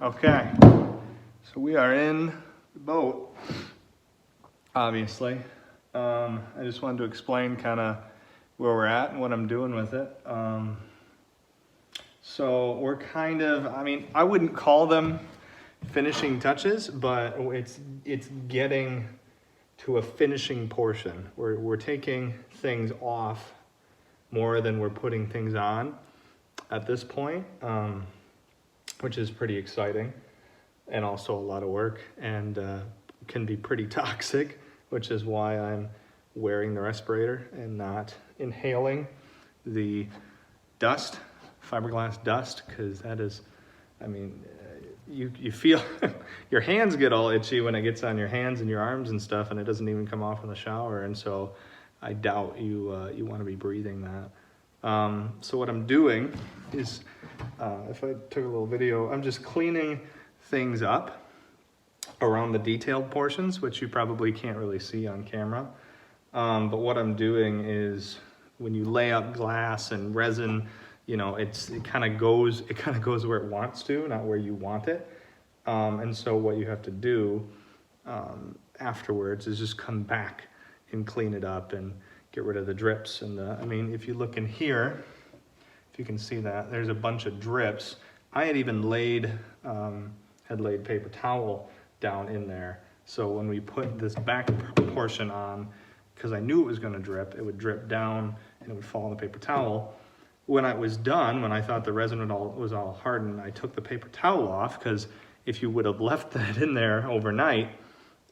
Okay, so we are in the boat, obviously. I just wanted to explain kind of where we're at and what I'm doing with it. So we're kind of, I wouldn't call them finishing touches, but it's getting to a finishing portion. We're taking things off more than we're putting things on at this point, which is pretty exciting and also a lot of work and can be pretty toxic, which is why I'm wearing the respirator and not inhaling the dust, fiberglass dust, because that is, you feel your hands get all itchy when it gets on your hands and your arms and stuff, and it doesn't even come off in the shower, and so I doubt you want to be breathing that. So what I'm doing is, if I took a little video, I'm just cleaning things up around the detailed portions, which you probably can't really see on camera. But what I'm doing is, when you lay up glass and resin, it kind of goes where it wants to, not where you want it. And so what you have to do afterwards is just come back and clean it up and get rid of the drips. And if you look in here, if you can see that, there's a bunch of drips. I had even laid paper towel down in there. So when we put this back portion on, because I knew it was gonna drip, it would drip down and it would fall on the paper towel. When I was done, when I thought the resin was all hardened, I took the paper towel off, because if you would have left that in there overnight,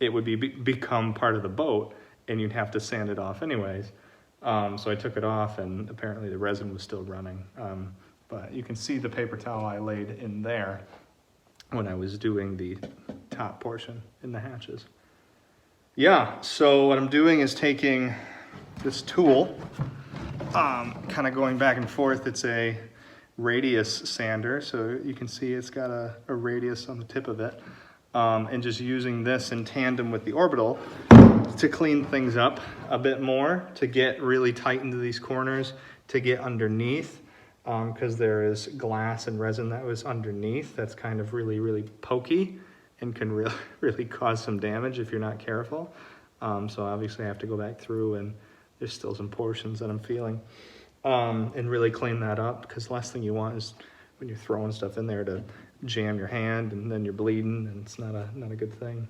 it would become part of the boat and you'd have to sand it off anyways. So I took it off, and apparently the resin was still running. But you can see the paper towel I laid in there when I was doing the top portion in the hatches. Yeah, so what I'm doing is taking this tool, kind of going back and forth. It's a radius sander, so you can see it's got a radius on the tip of it, and just using this in tandem with the orbital to clean things up a bit more, to get really tight into these corners, to get underneath, because there is glass and resin that was underneath that's kind of really pokey and can really cause some damage if you're not careful. So obviously I have to go back through, and there's still some portions that I'm feeling, and really clean that up, because the last thing you want is when you're throwing stuff in there to jam your hand and then you're bleeding, and it's not a good thing.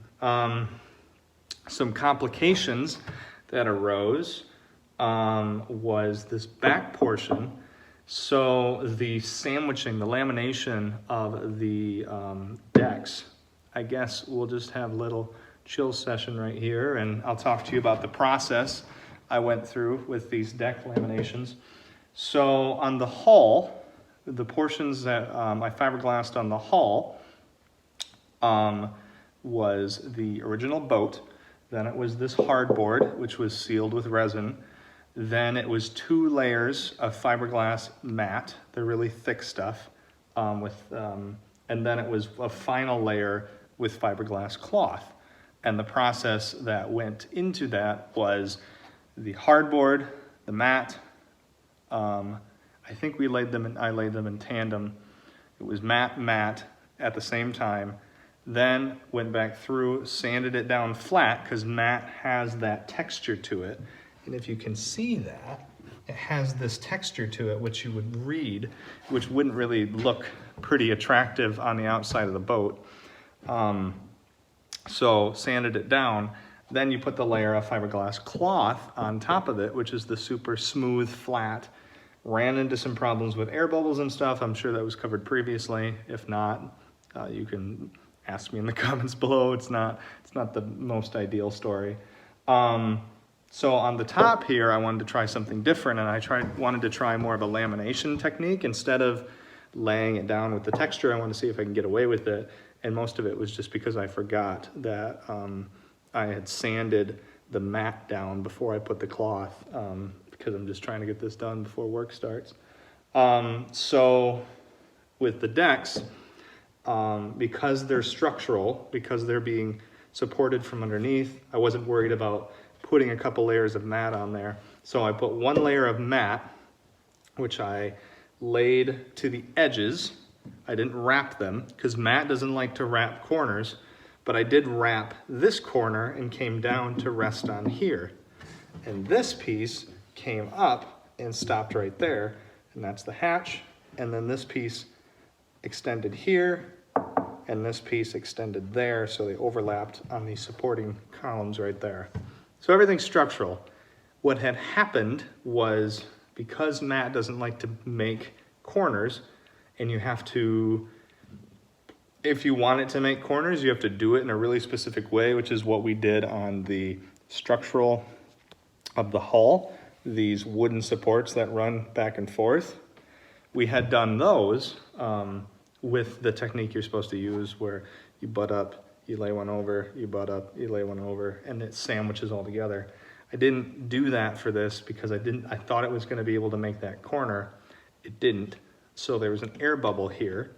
Some complications that arose was this back portion. So the sandwiching, the lamination of the decks, I guess we'll just have a little chill session right here, and I'll talk to you about the process I went through with these deck laminations. So on the hull, the portions that I fiberglassed on the hull was the original boat. Then it was this hardboard, which was sealed with resin. Then it was 2 layers of fiberglass mat, the really thick stuff, and then it was a final layer with fiberglass cloth. And the process that went into that was the hardboard, the mat. I think I laid them in tandem. It was mat at the same time. Then went back through, sanded it down flat, because mat has that texture to it. And if you can see that, it has this texture to it, which you would read, which wouldn't really look pretty attractive on the outside of the boat. So sanded it down. Then you put the layer of fiberglass cloth on top of it, which is the super smooth, flat. Ran into some problems with air bubbles and stuff. I'm sure that was covered previously. If not, you can ask me in the comments below. It's not the most ideal story. So on the top here, I wanted to try something different, and I wanted to try more of a lamination technique. Instead of laying it down with the texture, I wanted to see if I can get away with it. And most of it was just because I forgot that I had sanded the mat down before I put the cloth, because I'm just trying to get this done before work starts. So with the decks, because they're structural, because they're being supported from underneath, I wasn't worried about putting a couple layers of mat on there. So I put 1 layer of mat, which I laid to the edges I didn't wrap them because Matt doesn't like to wrap corners, but I did wrap this corner and came down to rest on here. And this piece came up and stopped right there, and that's the hatch. And then this piece extended here, and this piece extended there, so they overlapped on the supporting columns right there. So everything's structural. What had happened was, because Matt doesn't like to make corners, and you have to, if you want it to make corners, you have to do it in a really specific way, which is what we did on the structural of the hull, these wooden supports that run back and forth. We had done those with the technique you're supposed to use, where you butt up, you lay one over, you butt up, you lay one over, and it sandwiches all together. I didn't do that for this because I thought it was going to be able to make that corner. It didn't. So there was an air bubble here.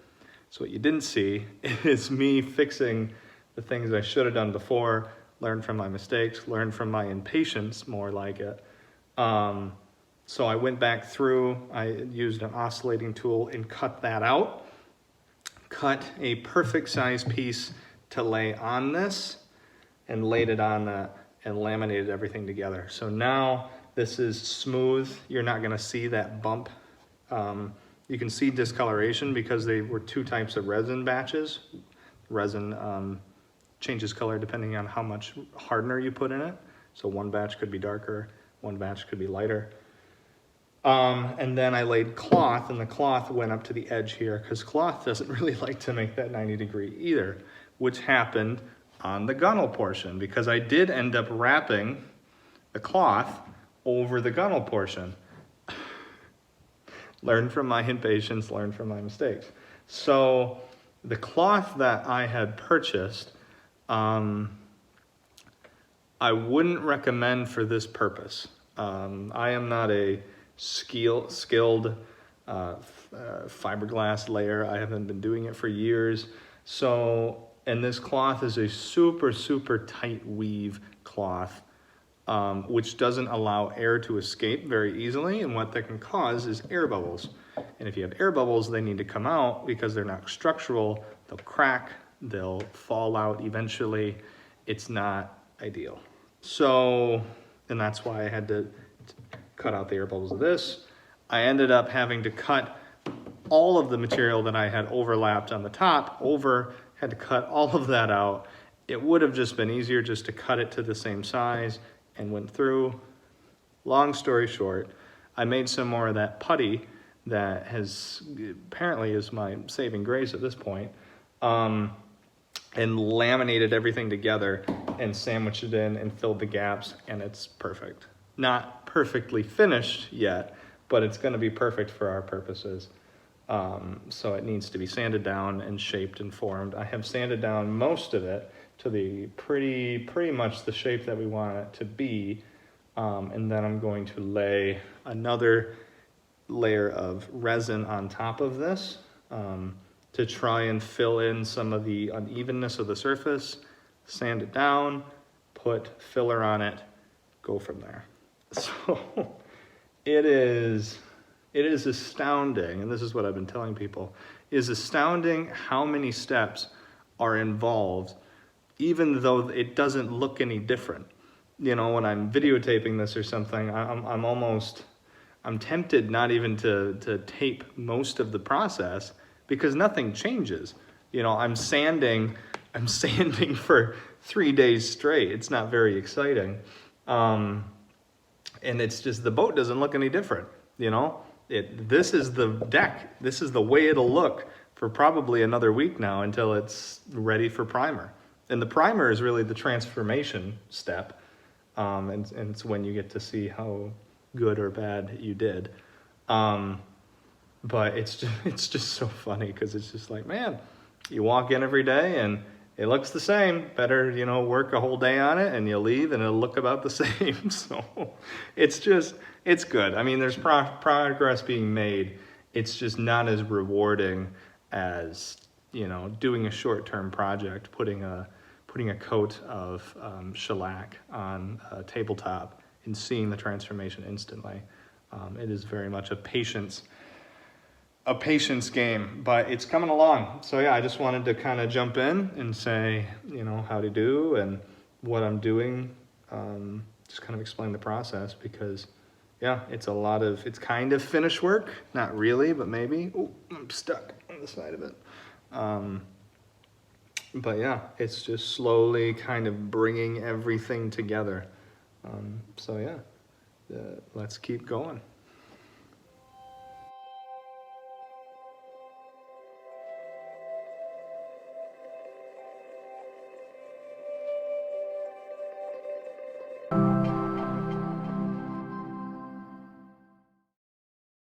So what you didn't see is me fixing the things I should have done before, learn from my mistakes, learn from my impatience, more like it. So I went back through, I used an oscillating tool and cut that out, cut a perfect size piece to lay on this, and laid it on that and laminated everything together. So now this is smooth. You're not gonna see that bump. You can see discoloration because they were two types of resin batches. Resin changes color depending on how much hardener you put in it. So one batch could be darker, one batch could be lighter. And then I laid cloth, and the cloth went up to the edge here because cloth doesn't really like to make that 90-degree either, which happened on the gunnel portion because I did end up wrapping the cloth over the gunnel portion. Learn from my impatience, learn from my mistakes. So the cloth that I had purchased, I wouldn't recommend for this purpose. I am not a skilled fiberglass layer. I haven't been doing it for years. So, and this cloth is a super, super tight weave cloth, which doesn't allow air to escape very easily. And what that can cause is air bubbles. And if you have air bubbles, they need to come out because they're not structural. They'll crack, they'll fall out eventually. It's not ideal. So, and that's why I had to cut out the air bubbles of this. I ended up having to cut all of the material that I had overlapped on the top had to cut all of that out. It would have just been easier just to cut it to the same size and went through. Long story short, I made some more of that putty that has apparently is my saving grace at this point, and laminated everything together and sandwiched it in and filled the gaps, and it's perfect. Not perfectly finished yet, but it's going to be perfect for our purposes. So it needs to be sanded down and shaped and formed. I have sanded down most of it to the pretty much the shape that we want it to be. And then I'm going to lay another layer of resin on top of this to try and fill in some of the unevenness of the surface, sand it down, put filler on it, go from there. So it is astounding, and this is what I've been telling people, is astounding how many steps are involved, even though it doesn't look any different. You know, when I'm videotaping this or something, I'm tempted not even to tape most of the process because nothing changes. You know, I'm sanding for 3 days straight. It's not very exciting. And it's just, the boat doesn't look any different, you know? This is the deck. This is the way it'll look for probably another week now until it's ready for primer. And the primer is really the transformation step. And it's when you get to see how good or bad you did. But it's just so funny because it's just like, man, you walk in every day and it looks the same. Better, you know, work a whole day on it and you leave and it'll look about the same. So it's good. I mean, there's progress being made. It's just not as rewarding as, you know, doing a short-term project, putting a coat of shellac on a tabletop and seeing the transformation instantly. It is very much a patience a patience game, but it's coming along. So yeah, I just wanted to kind of jump in and say, you know, how to do and what I'm doing. Just kind of explain the process because yeah, it's kind of finish work. Not really, but maybe. Oh, I'm stuck on the side of it. But yeah, it's just slowly kind of bringing everything together. So yeah, let's keep going.